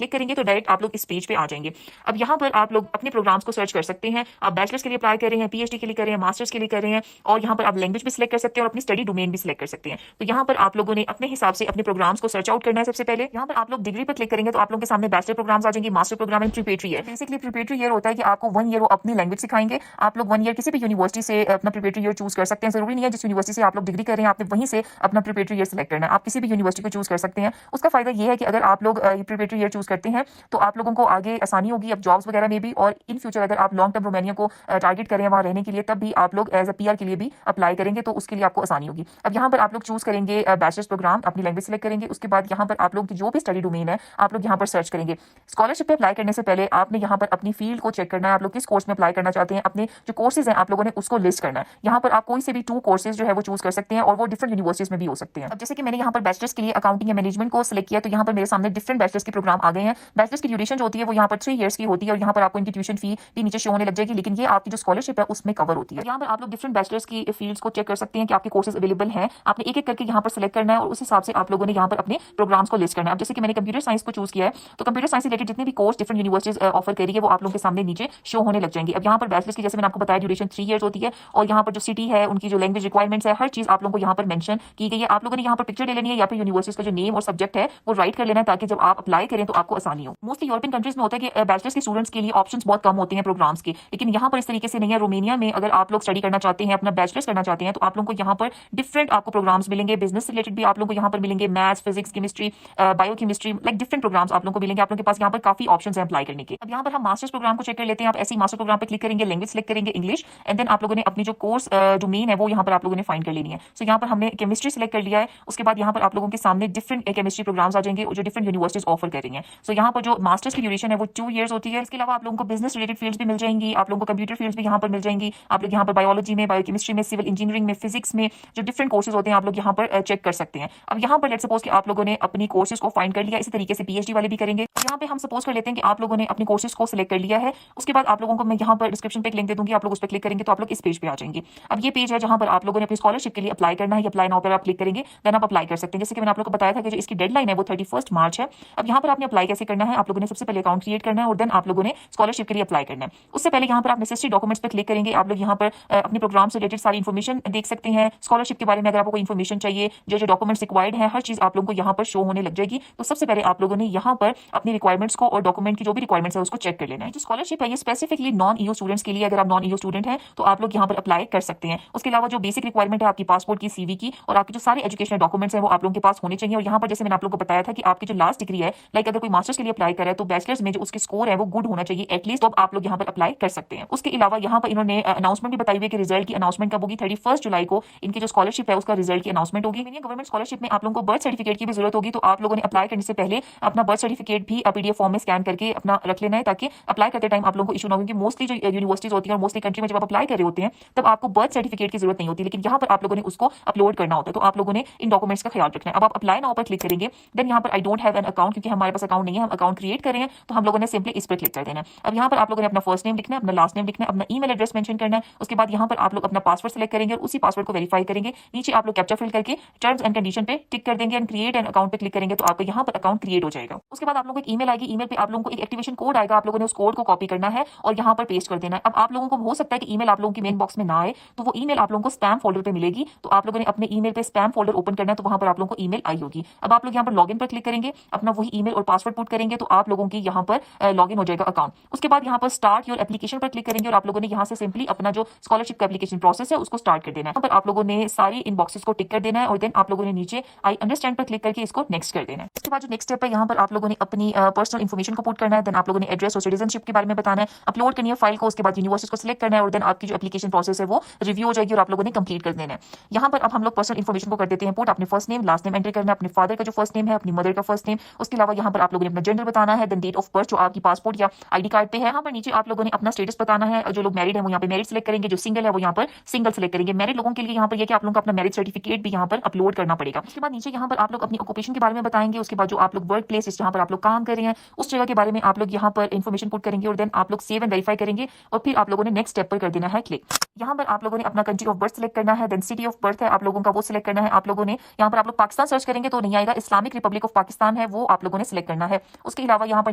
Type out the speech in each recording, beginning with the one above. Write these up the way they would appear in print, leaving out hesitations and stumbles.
Click करेंगे तो direct आप लोग इस पेज पे आ जाएंगे। अब यहाँ पर आप लोग अपने प्रोग्राम्स को सर्च कर सकते हैं। आप बैचलर्स के लिए अप्लाई कर रहे हैं, पीएचडी के लिए कर रहे हैं, मास्टर्स के लिए कर रहे हैं, और यहाँ पर आप लैंग्वेज भी सिलेक्ट कर सकते हैं और अपनी स्टडी डोमेन भी सिलेक्ट कर सकते हैं। तो यहाँ पर आप लोगों ने अपने हिसाब से अपने प्रोग्राम्स को सर्च आउट करना है। सबसे पहले यहाँ पर आप लोग डिग्री पर क्लिक करेंगे तो आप लोगों के सामने बैचलर प्रोग्राम्स आ जाएंगे, master program and preparatory year. Basically preparatory year होता है कि आपको 1 ईयर वो अपनी लैंग्वेज सिखाएंगे। आप लोग 1 ईयर किसी भी यूनिवर्सिटी से अपना प्रिपरेटरी ईयर चूज कर सकते हैं। जरूरी नहीं है जिस यूनिवर्सिटी से आप लोग डिग्री कर रहे हैं आपने वहीं से अपना प्रिपरेटरी ईयर सिलेक्ट करना है, आप किसी भी यूनिवर्सिटी को चूज कर सकते हैं। उसका फायदा ये है कि अगर आप लोग प्रिपरेटरी ईयर चूज करते हैं तो आप लोगों को आगे आसानी होगी अब जॉब्स वगैरह में भी, और इन फ्यूचर अगर आप लॉन्ग टर्म रोमानिया को टारगेट करें वहाँ रहने के लिए तब भी आप लोग एज अ पीआर के लिए भी अप्लाई करेंगे तो उसके लिए आपको आसानी होगी। अब यहाँ पर आप लोग चूज करेंगे बैचलर्स प्रोग्राम, अपनी लैंग्वेज सेलेक्ट करेंगे। उसके बाद यहाँ पर आप लोग की जो भी स्टडी डोमेन है आप लोग यहाँ पर सर्च करेंगे। स्कॉलरशिप पे अप्लाई करने से पहले आपने यहाँ पर अपनी फील्ड को चेक करना है, आप लोग किस कोर्स में अप्लाई करना चाहते हैं, अपने जो कोर्सेज हैं आप लोगों ने उसको लिस्ट करना है। यहाँ पर आप कोई से भी 2 कोर्सेज जो है वो चूज कर सकते हैं और वो डिफरेंट यूनिवर्सिटीज में भी हो सकते हैं। अब जैसे कि मैंने यहाँ पर बैचलर्स के लिए अकाउंटिंग या मैनेजमेंट को सिलेक्ट किया तो यहाँ पर मेरे सामने डिफरेंट बैचलर्स के प्रोग्राम आ गए हैं। बैचलर्स की ड्यूरेशन जो होती है वो यहाँ पर 3 ईयर्स की होती है और यहाँ पर आपको इनकी ट्यूशन फी भी नीचे शो होने लग जाएगी, लेकिन ये आपकी जो स्कॉलरशिप है उसमें कवर होती है। यहाँ पर आप लोग डिफरेंट बैचलर्स की फील्ड्स को चेक कर सकते हैं कि आपके कोर्सेज अवेलेबल हैं। आपने एक एक करके यहाँ पर सिलेक्ट करना है और उस हिसाब से आप लोगों ने यहाँ पर अपने प्रोग्राम्स को लिस्ट करना है। अब जैसे कि मैंने कंप्यूटर साइंस को चूज किया है तो कंप्यूटर साइंस रिलेटेड जितने भी कोर्स डिफरेंट यूनिवर्सिटीज ऑफर करी है वो आप लोगों के सामने नीचे शो होने लग जाएंगे। अब यहाँ पर बैचलर्स की जैसे मैंने आपको बताया ड्यूरेशन 3 ईयर्स होती है और यहाँ पर जो सिटी है उनकी जो लैंग्वेज रिक्वायरमेंट्स है हर चीज आप लोगों को यहाँ पर मेंशन की गई है। आप लोगों ने यहाँ पर पिक्चर ले लेनी है या फिर यूनिवर्सिटीज का जो नेम और सब्जेक्ट है वो राइट कर लेना है ताकि जब आप अप्लाई करें तो आपको आसानी हो। मोस्टली यूरोपियन कंट्रीज में होता है कि बैचलर्स के स्टूडेंट्स के लिए ऑप्शंस बहुत कम होते हैं प्रोग्राम्स के, लेकिन यहाँ पर इस तरीके से नहीं है। रोमानिया में अगर आप लोग स्टडी करना चाहते हैं, अपना बैचलर्स करना चाहते हैं तो आप लोगों को यहाँ पर डिफरेंट आपको प्रोग्राम्स मिलेंगे। बिजनेस से रिलेटेड भी आप लोगों को यहाँ पर मिलेंगे, maths, physics, chemistry, biochemistry, like different programs आप लोगों को मिलेंगे। आप लोगों के पास यहाँ पर काफी ऑप्शंस हैं अप्लाई करने के। अब यहाँ पर हम मास्टर्स प्रोग्राम को चेक कर लेते हैं। आप ऐसे ही मास्टर प्रोग्राम पे क्लिक करेंगे, लैंग्वेज सिलेक्ट करेंगे इंग्लिश, एंड देन आप लोगों ने अपनी जो कोर्स डोमेन है वो यहाँ पर आप लोगों ने फाइंड कर लेनी है। सो यहाँ पर हमने केमिस्ट्री सिलेक्ट कर लिया है। उसके बाद यहाँ पर आप लोगों के सामने डिफरेंट केमिस्ट्री प्रोग्राम्स आ जाएंगे जो डिफरेंट यूनिवर्सिटीज ऑफर कर रही हैं। सो यहाँ पर जो मास्टर्स की ड्यूरेशन है वो 2 ईयर्स होती है। इसके अलावा आप लोगों को बिजनेस रिलेटेड फील्ड्स भी मिल जाएंगी, आप लोगों को कंप्यूटर फील्ड्स भी यहाँ पर मिल जाएंगी। आप लोग यहाँ पर बायोलॉजी में, बायोकेमिस्ट्री में, सिविल इंजीनियरिंग में, फिजिक्स में जो डिफरेंट कोर्सेज होते हैं आप लोग यहाँ पर चेक कर सकते हैं। अब यहाँ पर लेट्स सपोज कि आप लोगों ने अपनी कोर्सेज को फाइंड कर लिया, इसी तरीके से पीएचडी वाले भी करेंगे। यहाँ पे हम सपोज कर लेते हैं कि आप लोगों ने अपनी कोर्सेज को सिलेक्ट कर लिया है। उसके बाद आप लोगों को मैं यहाँ पर डिस्क्रिप्शन पे लिंक दे दूंगी, आप लोग उस पर क्लिक करेंगे तो आप लोग इस पेज पे आ जाएंगे। अब ये पेज है जहाँ पर आप लोगों ने अपनी स्कॉलरशिप के लिए अप्लाई करना है। अप्लाई नाउ पर आप क्लिक करेंगे, देन आप अप्लाई कर सकते हैं। जैसे कि मैंने आप लोगों को बताया था कि जो इसकी डेडलाइन है वो 31 मार्च है। अब यहाँ पर आपने अप्लाई कैसे करना है, आप लोगों ने सबसे पहले अकाउंट क्रिएट करना है और देन आप लोगों ने स्कॉलरशिप के लिए अप्लाई करना है। उससे पहले यहाँ पर आप नेसेसरी डॉक्यूमेंट्स पर क्लिक करेंगे। आप लोग यहाँ पर अपने प्रोग्राम से रिलेटेड सारी इन्फॉर्मेशन देख सकते हैं। स्कॉलरशिप के बारे में अगर आपको कोई इन्फॉर्मेशन चाहिए, जो जो डॉक्यूमेंट्स रिक्वायर्ड है हर चीज आप लोगों को यहाँ पर शो होने लग जाएगी। तो सबसे पहले आप लोगों ने यहाँ पर अपनी रिक्वायरमेंट्स को और डॉक्यूमेंट की जो भी रिक्वायरमेंट्स है उसको चेक कर लेना है। जो स्कॉलरशिप है ये स्पेसिफिकली नॉन ईयू स्टूडेंट्स के लिए, अगर आप नॉन ईयू स्टूडेंट हैं तो आप लोग यहाँ पर अप्लाई कर सकते हैं। उसके अलावा जो बेसिक रिक्वायरमेंट है आपकी पासपोर्ट की, सीवी की और आपके जो सारे एजुकेशनल डॉक्यूमेंट्स हैं वो आप लोगों के पास होने चाहिए। और यहाँ पर जैसे मैंने आप लोगों को बताया था कि आपकी जो लास्ट डिग्री है, लाइक अगर कोई मास्टर्स के लिए अप्लाई करे तो बैचलर्स में जो उसके स्कोर है वो गुड होना चाहिए एटलीस्ट, तो आप लोग यहाँ पर अप्लाई कर सकते हैं। उसके अलावा यहाँ पर इन्होंने अनाउंसमेंट भी बताई हुई है कि रिजल्ट की अनाउंसमेंट कब होगी, 31 जुलाई को इनकी जो स्कॉलरशिप है उसका रिजल्ट की अनाउंसमेंट होगी। गवर्नमेंट स्कॉलरशिप में आप लोगों को बर्थ सर्टिफिकेट की भी जरूरत होगी, तो आप लोगों ने अप्लाई करने से पहले अपना बर्थ सर्टिफिकेट भी पीडीएफ फॉर्म में स्कैन करके अपना रख लेना है ताकि अप्लाई करते टाइम आप लोगों को इशू ना हो। क्योंकि मोस्टली जो यूनिवर्सिटीज होती है और मोस्टली कंट्री में जब आप अप्लाई कर रहे होते हैं तब आपको बर्थ सर्टिफिकेट की जरूरत नहीं होती, लेकिन यहाँ पर आप लोगों ने उसको अपलोड करना होता है। तो आप लोगों ने इन डॉक्यूमेंट्स का ख्याल रखना है। अब आप अप्लाई नाउ पर क्लिक करेंगे, देन यहाँ पर I don't have an account, क्योंकि हमारे पास अकाउंट नहीं है, हम अकाउंट क्रिएट कर रहे हैं तो हम लोगों ने सिंपली इस पर क्लिक कर देना है। अब यहाँ पर आप लोगों ने अपना फर्स्ट नेम लिखना है, अपना लास्ट नेम लिखना है, अपना ईमेल एड्रेस मेंशन करना है। उसके बाद यहाँ पर आप लोग अपना पासवर्ड सेलेक्ट करेंगे और उसी पासवर्ड को वेरीफाई करेंगे। नीचे आप लोग कैप्चा फिल करके टर्म्स एंड कंडीशन पे टिक कर देंगे एंड क्रिएट एन अकाउंट पे क्लिक करेंगे तो आपका यहाँ पर अकाउंट क्रिएट हो जाएगा। उसके बाद आप लोगों को एक ईमेल आएगी, ईमेल पे आप लोगों को एक एक्टिवेशन कोड आएगा, आप लोगों ने उस कोड को कॉपी करना है और यहाँ पर पेस्ट कर देना है। अब आप लोगों को हो सकता है कि ईमेल आप लोगों की मेन बॉक्स में ना आए तो वो ईमेल आप लोगों को स्पैम फोल्डर पे मिलेगी, तो आप लोगों ने अपने ईमेल पे स्पैम फोल्डर ओपन करना है तो वहां पर आप लोगों को ईमेल आई होगी। अब आप लोग यहाँ पर लॉगिन पर क्लिक करेंगे, अपना वही ईमेल और पासवर्ड पुट करेंगे तो आप लोगों की यहाँ पर लॉगिन हो जाएगा अकाउंट। उसके बाद यहाँ पर स्टार्ट योर एप्लीकेशन पर क्लिक करेंगे और आप लोगों ने यहाँ से सिंपली अपना जो स्कॉलरशिप का एप्लीकेशन प्रोसेस है उसको स्टार्ट कर देना है। यहाँ पर आप लोगों ने सारी इन बॉक्सेस को टिक कर देना है और देन आप लोगों ने नीचे आई अंडरस्टैंड पर क्लिक करके इसको नेक्स्ट कर देना है। उसके बाद जो नेक्स्ट स्टेप है यहाँ पर आप लोगों ने अपनी पर्सनल इन्फॉर्मेशन को पुट करना है, देन आप लोगों ने एड्रेस और सिटीजनशिप के बारे में बताना है, अपलोड करनी है फाइल को। उसके बाद यूनिवर्सिटी को सिलेक्ट करना है और देन आपकी जो एप्लीकेशन प्रोसेस है वो रिव्यू हो जाएगी और आप लोगों ने कंप्लीट कर देना है। यहाँ पर अब हम लोग पर्सनल इन्फॉर्मेशन को कर देते हैं पुट, अपने first name last name enter करना है, अपने फादर का जो फर्स्ट नेम है, अपनी मदर का फर्स्ट नेम। उसके अलावा यहाँ पर आप लोगों ने अपना जेंडर बताना है, देन डेट ऑफ बर्थ जो आपकी पासपोर्ट या आईडी कार्ड पे है। यहाँ पर नीचे आप लोगों ने अपना स्टेटस बताना है, जो लोग मैरिड है वो यहाँ पे मैरिड सिलेक्ट करेंगे, जो सिंगल है वो यहाँ पर सिंगल सिलेक्ट करेंगे। मैरिड लोगों के लिए यहाँ पर यह कि आप लोगों को अपना मैरिज सर्टिफिकेट भी यहाँ पर अपलोड करना पड़ेगा। उसके बाद नीचे यहाँ पर आप लोग अपनी ऑक्यूपेशन के बारे में बताएंगे। उसके बाद जो आप लोग वर्क प्लेस जहाँ पर आप लोग काम कर रहे हैं उस जगह के बारे में आप लोग यहाँ पर इन्फॉर्मेशन पुट करेंगे और देन आप लोग सेव एंड वेरीफाई करेंगे और फिर आप लोगों ने नेक्स्ट स्टेप पर कर देना है क्लिक। यहाँ पर आप लोगों ने अपना कंट्री ऑफ बर्थ सिलेक्ट करना है, देन सिटी ऑफ बर्थ है आप लोगों का वो सिलेक्ट करना है। आप लोगों ने यहाँ पर आप लोग पाकिस्तान सर्च करेंगे तो नहीं आएगा, इस्लामिक रिपब्लिक ऑफ पाकिस्तान है वो आप लोगों ने सिलेक्ट करना है। उसके अलावा यहाँ पर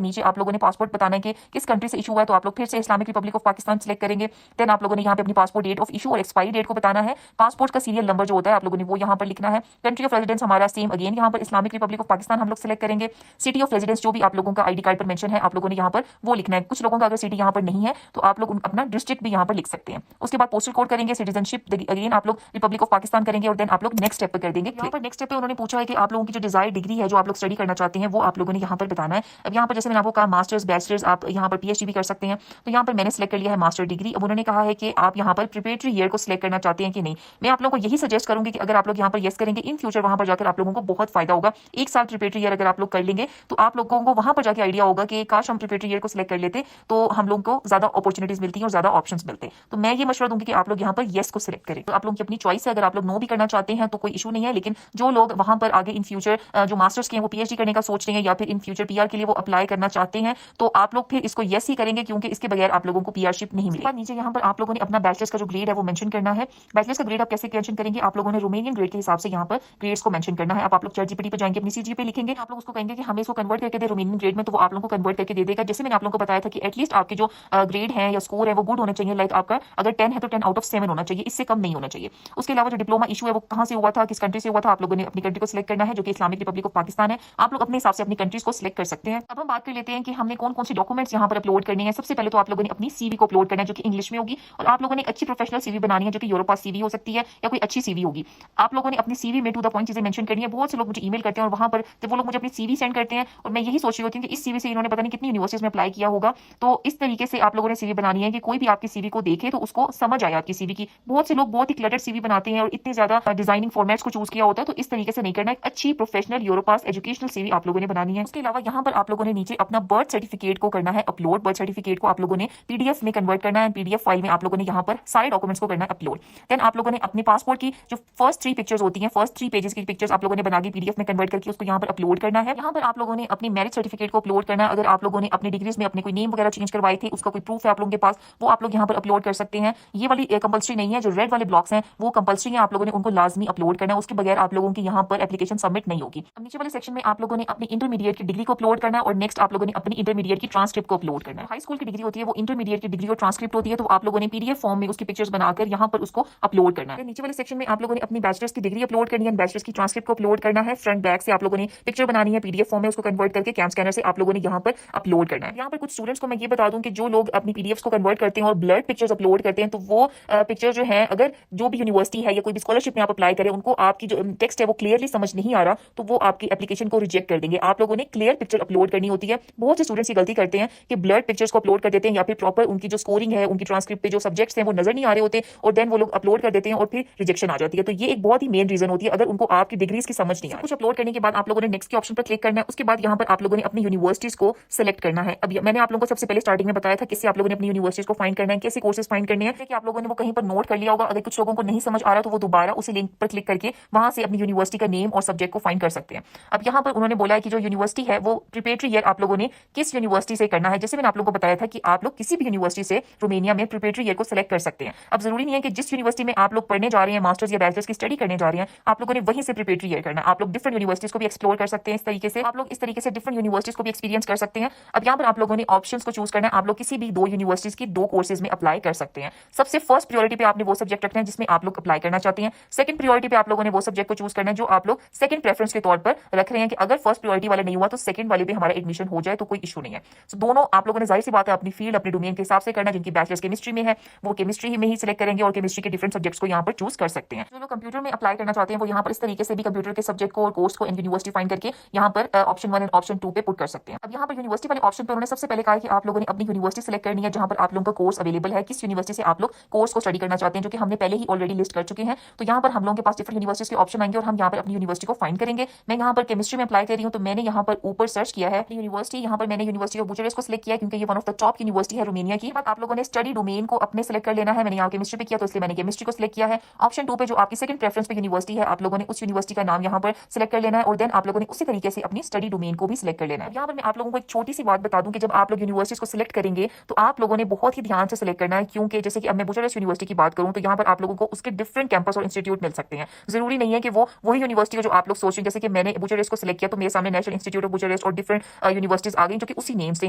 नीचे आप लोगों ने पासपोर्ट बताना है कि किस कंट्री से इशू हुआ है, तो आप लोग फिर से Islamic Republic of Pakistan select करेंगे। देन आप लोगों ने यहाँ पे अपनी पासपोर्ट डेट ऑफ इशू और एक्सपायरी डेट को बताना है। पासपोर्ट का सीरियल नंबर जो होता है आप लोगों ने वो यहाँ पर लिखना है। कंट्री ऑफ रेजिडेंस हमारा सेम अगेन यहाँ पर इस्लामिक रिपब्लिक ऑफ पाकिस्तान हम लोग सेलेक्ट करेंगे। सिटी ऑफ रेजिडेंस जो भी आप लोगों का आईडी कार्ड पर मेंशन है आप लोगों ने यहाँ पर वो लिखना है। कुछ लोगों का अगर सिटी यहाँ पर नहीं है तो आप लोग अपना डिस्ट्रिक्ट भी यहाँ पर लिख सकते हैं। उसके बाद पोस्टल कोड करेंगे, सिटीजनशिप अगेन आप लोग रिपब्लिक ऑफ पाकिस्तान करेंगे और देन आप लोग नेक्स्ट स्टेप पर कर देंगे। यहाँ पर नेक्स्ट स्टेप पे उन्होंने पूछा है कि आप लोगों की जो डिजायर डिग्री है जो आप लोग स्टडी करना चाहते हैं वो आप लोगों ने यहाँ पर बताना है। अब यहाँ पर जैसे मैंने आपको कहा मास्टर्स बैचलर्स आप यहाँ पर पीएचडी भी कर सकते हैं, तो यहाँ पर मैंने सेलेक्ट कर लिया है मास्टर डिग्री। अब उन्होंने कहा है कि आप यहाँ पर प्रिपरेटरी ईयर को सिलेक्ट करना चाहते हैं कि नहीं। मैं आप लोगों को यही सजेस्ट करूंगी कि अगर आप लोग यहाँ पर येस करेंगे इन फ्यूचर वहां पर जाकर आप लोगों को बहुत फायदा होगा। एक साल प्रिपरेटरी ईयर अगर आप लोग कर लेंगे तो आप लोगों को वहां पर जाकर आइडिया होगा कि काश हम प्रिपरेटरी ईयर को सिलेक्ट कर लेते तो हम लोगों को ज्यादा अपॉर्चुनिटीज मिलती है और ज्यादा ऑप्शंस मिलते। तो मैं ये मशवरा दूंगी कि आप लोग यहाँ पर येस को सिलेक्ट करें। तो आप लोगों की अपनी चॉइस है, अगर आप लोग नो भी करना चाहते हैं तो कोई इशू नहीं है, लेकिन जो लोग वहां पर आगे इन फ्यूचर जो मास्टर्स के हैं वो पीएचडी करने का सोच रहे हैं या फिर इन फ्यूचर पीआर के लिए वो अप्लाई करना चाहते हैं तो आप लोग फिर इसको येस ही करेंगे, क्योंकि इसके बगैर आप लोगों को पीआरशिप नहीं मिलेगी। नीचे यहाँ पर आप लोगों ने अपना बैचलर्स का जो ग्रेड है वो मेंशन करना है। बैचलर्स का ग्रेड आप कैसे मेंशन करेंगे, आप लोगों ने रोमानियन ग्रेड के हिसाब से यहाँ पर ग्रेड्स को मेंशन करना है। अब आप लोग चैट जीपीटी पे जाएंगे, अपनी सीजीपीए लिखेंगे, आप लोग उसको कहेंगे कि हमें इसको कन्वर्ट करके दे रोमानियन ग्रेड में, तो वो आप लोगों को कन्वर्ट करके दे देगा। जैसे मैंने आप लोगों को बताया था कि एटलीस्ट आपके जो ग्रेड है या स्कोर है वो गुड होने चाहिए। लाइक आपका अगर 10 है तो 10 आउट ऑफ 7 होना चाहिए, इससे कम नहीं होना चाहिए। उसके अलावा जो डिप्लोमा इशू है वो कहाँ से हुआ था, किस कंट्री से हुआ था, आप लोगों ने अपनी कंट्री को सिलेक्ट करना है जो कि इस्लामिक रिपब्लिक ऑफ पाकिस्तान है। आप लोग अपने हिसाब से अपनी कंट्रीज को सिलेक्ट कर सकते हैं। अब हम बात कर लेते हैं कि हमने कौन कौन सी डॉक्यूमेंट्स यहाँ पर अपलोड करनी है। सबसे पहले तो आप लोगों ने अपनी सीवी को अपलोड करना है जो कि इंग्लिश में होगी, और आप लोगों ने एक अच्छी प्रोफेशनल सीवी बनानी है जो कि यूरोपास सीवी हो सकती है या कोई अच्छी सीवी होगी। आप लोगों ने अपनी सीवी में टू द पॉइंट चीजें मेंशन करनी है। बहुत से लोग मुझे ईमेल करते हैं और वहां पर जब वो लोग मुझे अपनी सीवी सेंड करते हैं और मैं यही सोच रही होती हूँ कि इस सीवी से इन्होंने पता नहीं कितनी यूनिवर्सिटीज में अप्लाई किया होगा। तो इस तरीके से आप लोगों ने सीवी बनानी है कि कोई भी आपकी सीवी को देखे तो उसको समझ आए आपकी सीवी की। बहुत से लोग बहुत ही क्लटर्ड सीवी बनाते हैं और इतने ज्यादा डिजाइनिंग फॉर्मेट्स को चूज किया होता है, तो इस तरीके से नहीं करना। एक अच्छी प्रोफेशनल यूरोपास एजुकेशनल सीवी आप लोगों ने बनानी है। उसके अलावा यहाँ पर आप लोगों ने नीचे अपना बर्थ सर्टिफिकेट को करना है अपलोड। बर्थ सर्टिफिकेट को आप लोगों ने पीडीएफ में कन्वर्ट करना है। पीडीएफ फाइल में आप लोगों ने यहाँ पर सारे डॉक्यूमेंट्स को करना है अपलोड। देन आप लोगों ने अपने पासपोर्ट की जो फर्स्ट 3 पिक्चर्स होती हैं, फर्स्ट 3 पेजेस की पिक्चर्स आप लोगों ने बना के पीडीएफ में कन्वर्ट करके उसको यहाँ पर अपलोड करना है। यहाँ पर आप लोगों ने अपनी मैरिज सर्टिफिकेट को अपलोड करना है। अगर आप लोगों ने अपनी डिग्रीज में अपने कोई नेम वगैरह चेंज करवाए थे उसका कोई प्रूफ है आप लोगों के पास, वो आप लोग यहाँ पर अपलोड कर सकते हैं। ये वाली कंपल्सरी नहीं है, जो रेड वाले ब्लॉक्स हैं वो कंपल्सरी है, आप लोगों ने उनको लाजमी अपलोड करना है। उसके बगैर आप लोगों की यहाँ पर एप्लीकेशन सबमिट नहीं होगी। अब नीचे वाले सेक्शन में आप लोगों ने अपनी इंटरमीडिएट की डिग्री को अपलोड करना है और नेक्स्ट आप लोगों ने अपनी इंटरमीडिएट की ट्रांसक्रिप्ट को अपलोड करना है। हाई स्कूल की डिग्री होती है वो इंटरमीडिएट की डिग्री और ट्रांसक्रिप्ट होती है, तो आप लोगों ने पीडीएफ फॉर्म में उसकी पिक्चर्स बनाकर यहाँ पर उसको अपलोड करना है। नीचे वाले सेक्शन में आप लोगों ने अपनी बैचलर्स की डिग्री अपलोड करनी है, बैचलर्स की ट्रांसक्रिप्ट को अपलोड करना है। फ्रंट बैक से आप लोगों ने पिक्चर बनानी है, पीडीएफ फॉर्म में उसको कन्वर्ट करके कैम स्कैनर से आप लोगों ने यहाँ पर अपलोड करना है। यहाँ पर कुछ स्टूडेंट्स को मैं ये बता दूं कि जो लोग अपनी पीडीएफ को कन्वर्ट करते हैं और ब्लर्ड पिक्चर्स अपलोड करते हैं, तो वो पिक्चर जो है अगर जो भी यूनिवर्सिटी है या कोई भी स्कॉलरशिप में आप अप्लाई करें उनको आपकी जो टेक्स्ट है वो क्लियरली समझ नहीं आ रहा तो वो आपकी एप्लीकेशन को रिजेक्ट कर देंगे। आप लोगों ने क्लियर पिक्चर अपलोड करनी होती है। बहुत से स्टूडेंट्स ये गलती करते हैं कि ब्लर्ड पिक्चर्स को अपलोड कर देते हैं या फिर प्रॉपर उनकी जो स्कोरिंग है उनकी ट्रांसक्रिप्ट पे जो सब्जेक्ट्स हैं वो नजर नहीं आ रहे होते और देन वो लोग अपलोड कर देते हैं और फिर रिजेक्शन आ जाती है। तो ये एक बहुत ही मेन रीजन होती है अगर उनको आपकी डिग्रीज की समझ नहीं आ रही। कुछ अपलोड करने के बाद आप लोगों ने नेक्स्ट के ऑप्शन पर क्लिक करना है। उसके बाद यहाँ पर आप लोगों ने अपनी यूनिवर्सिटीज को सिलेक्ट करना है। अब मैंने आप लोगों को सबसे पहले स्टार्टिंग में बताया था किससे आप लोगों ने अपनी यूनिवर्सिटीज को फाइंड करना है, कैसे कोर्सेज फाइंड करने हैं, कि आप लोगों ने वो कहीं पर नोट कर लिया होगा। अगर कुछ लोगों को नहीं समझ आ रहा तो वो दोबारा उसी लिंक पर क्लिक करके वहां से अपनी यूनिवर्सिटी का नेम और सब्जेक्ट को फाइंड कर सकते हैं। अब यहाँ पर उन्होंने बोला है कि जो यूनिवर्सिटी है वो प्रिपरेटरी ईयर आप लोगों ने किस यूनिवर्सिटी से करना है। जैसे मैंने आप लोगों को बताया था कि आप लोग किसी भी यूनिवर्सिटी से रोमानिया में प्रिपरेटरी ईयर को सिलेक्ट कर सकते हैं। अब जरूरी नहीं है कि जिस यूनिवर्सिटी में आप लोग पढ़ने जा रहे हैं, मास्टर्स या बैचलर्स की स्टडी करने जा रहे हैं, आप लोगों ने वहीं से प्रिपरेटरी ईयर करना है। आप लोग डिफरेंट यूनिवर्सिटीज को भी एक्सप्लोर कर सकते हैं। इस तरीके से आप लोग इस तरीके से डिफरेंट यूनिवर्सिटीज को भी एक्सपीरियंस कर सकते हैं। अब यहाँ पर आप लोगों ने ऑप्शंस को चूज करना है। आप लोग किसी भी 2 यूनिवर्सिटीज की 2 कोर्सेज में अप्लाई कर सकते हैं। सबसे फर्स्ट प्रायोरिटी पे आपने वो सब्जेक्ट रखना है जिसमें आप लोग अप्लाई करना चाहते हैं। सेकंड प्रायोरिटी पे आप लोगों ने वो सब्जेक्ट को चूज करना है जो आप लोग सेकंड प्रेफरेंस के तौर पर रख रहे हैं कि अगर फर्स्ट प्रायोरिटी वाला नहीं हुआ तो सेकंड वाले पे हमारा एडमिशन हो जाए तो कोई इशू नहीं है। तो दोनों आप लोगों ने जाहिर सी बात है अपनी फील्ड अपने डोमेन के हिसाब से करना। जिनकी बैचलर्स केमिस्ट्री में है वो केमिस्ट्री में ही सिलेक्ट करेंगे और केमिस्ट्री के डिफरेंट सब्जेक्ट्स को यहाँ पर चूज कर सकते हैं। जो लोग कंप्यूटर में अप्लाई करना चाहते हैं वो यहाँ पर इस तरीके से भी कंप्यूटर के सब्जेक्ट को और कोर्स को एंड यूनिवर्सिटी फाइंड करके यहाँ पर ऑप्शन 1 एंड ऑप्शन 2 पे पुट कर सकते हैं। अब यहाँ पर यूनिवर्सिटी वाले ऑप्शन पर उन्होंने सबसे पहले कहा है कि आप लोगों ने अपनी यूनिवर्सिटी सिलेक्ट करनी है जहाँ पर आप लोगों का कोर्स अवेलेबल है, किस यूनिवर्सिटी से आप लोग कोर्स को स्टडी करना चाहते हैं, जो कि हमने पहले ही ऑलरेडी लिस्ट कर चुके हैं। तो यहाँ पर हम लोगों के पास डिफरेंट यूनिवर्सिटीज के ऑप्शन आएंगे और हम यहाँ पर अपनी यूनिवर्सिटी को फाइंड करेंगे। मैं यहाँ पर केमिस्ट्री में अप्लाई कर रही हूँ तो मैंने यहाँ पर ऊपर सर्च किया है यूनिवर्सिटी। यहाँ पर मैंने यूनिवर्सिटी ऑफ बुचारेस्ट को सिलेक्ट किया क्योंकि ये one of the top university है रोमानिया की। आप लोगों ने स्टडी डोमेन को अपने सेलेक्ट कर लेना है। मैंने यहाँ केमिस्ट्री पे किया तो इसलिए मैंने केमिस्ट्री को सिलेक्ट किया है। ऑप्शन 2 पे जो आपकी सेकंड प्रेफरेंस पे यूनिवर्सिटी है आप लोगों ने उस यूनिवर्सिटी का नाम यहाँ पर सिलेक्ट कर लेना है और देन आप लोगों ने उसी तरीके से अपनी स्टडी डोमेन को भी सिलेक्ट कर लेना है। यहाँ पर मैं आप लोगों को एक छोटी सी बात बता दूं कि जब आप लोग यूनिवर्सिटीज को सिलेक्ट करेंगे तो आप लोगों ने बहुत ही ध्यान से सिलेक्ट करना है, क्योंकि जैसे कि अब मैं बुचारेस्ट यूनिवर्सिटी की बात करूं तो यहाँ पर आप लोगों को उसके डिफरेंट कैंपस और इंस्टीट्यूट मिल सकते हैं। जरूरी नहीं है कि वो वही यूनिवर्सिटी जो आप लोग सोच रहे हैं। जैसे कि मैंने बुचारेस्ट को सिलेक्ट किया तो मेरे सामने नेशनल इंस्टीट्यूट ऑफ बुचारेस्ट और डिफरेंट यूनिवर्सिटीज आ गई जो कि उसी नेम से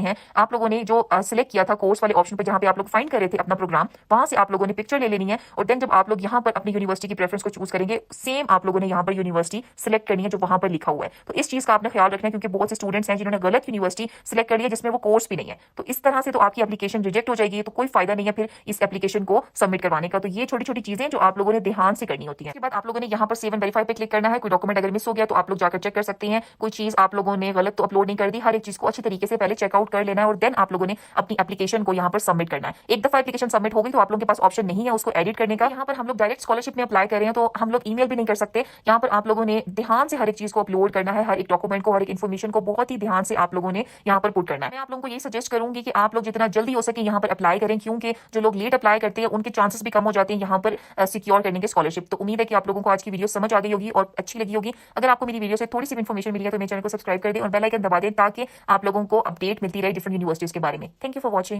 हैं। आप लोगों ने जो सिलेक्ट किया था कोर्स वाले ऑप्शन पर, जहाँ पे आप लोग फाइंड कर रहे थे अपना प्रोग्राम, वहां से आप लोगों ने पिक्चर ले लेनी है और देन जब आप लोग यहाँ पर अपनी यूनिवर्सिटी की प्रेफरेंस को चूज करेंगे, सेम आप लोगों ने यहाँ पर यूनिवर्सिटी सिलेक्ट करनी है जो वहां पर लिखा हुआ है। तो इस चीज का आपने ख्याल रखना है, क्योंकि बहुत से स्टूडेंट्स हैं जिन्होंने गलत यूनिवर्सिटी सिलेक्ट कर लिया जिसमें वो कोर्स भी नहीं है। तो इस तरह से तो आपकी एप्लीकेशन रिजेक्ट हो जाएगी, तो कोई फायदा नहीं है फिर इस एप्लीकेशन को सबमिट करवाने का। तो ये छोटी छोटी चीजें जो आप लोगों ने ध्यान से करनी होती है। इसके बाद आप लोगों ने यहाँ पर सेव एंड वेरीफाई पे क्लिक करना है। कोई डॉक्यूमेंट अगर मिस हो गया तो आप लोग जाकर चेक कर सकते हैं। कोई चीज आप लोगों ने गलत तो अपलोड नहीं कर दी, हर एक चीज को अच्छी तरीके से पहले चेकआउट कर लेना है और देन आप लोगों ने अपनी एप्लीकेशन को यहाँ पर सबमिट करना है। एक दफा एप्लीकेशन सबमिट हो गई तो आप लोगों के पास ऑप्शन नहीं है उसको एडिट करने का। यहाँ पर हम लोग डायरेक्ट स्कॉलरशिप में अप्लाई कर रहे हैं तो हम लोग ईमेल भी नहीं कर सकते। यहाँ पर आप लोगों ने ध्यान से हर एक चीज को अपलोड करना है, हर एक डॉक्यूमेंट को, हर एक इन्फॉर्मेशन को बहुत ही ध्यान से आप लोगों ने यहाँ पर पुट करना है। मैं आप लोगों को ये सजेस्ट करूंगी कि आप लोग जितना जल्दी हो सके यहाँ पर अप्लाई करें, क्योंकि जो लोग लेट अप्लाई करते हैं उनके चांसेस भी कम हो जाते हैं यहाँ पर सिक्योर करने के स्कॉलरशिप। तो उम्मीद है कि आप लोगों को आज की वीडियो समझ आ गई होगी और अच्छी लगी होगी। अगर आपको मेरी वीडियो से थोड़ी सी इन्फॉर्मेशन मिली है तो मेरे चैनल को सब्सक्राइब कर दें और बेल आइकन दबा दें ताकि आप लोगों को अपडेट मिलती रहे डिफरेंट यूनिवर्सिटीज के बारे में। Thank you for watching.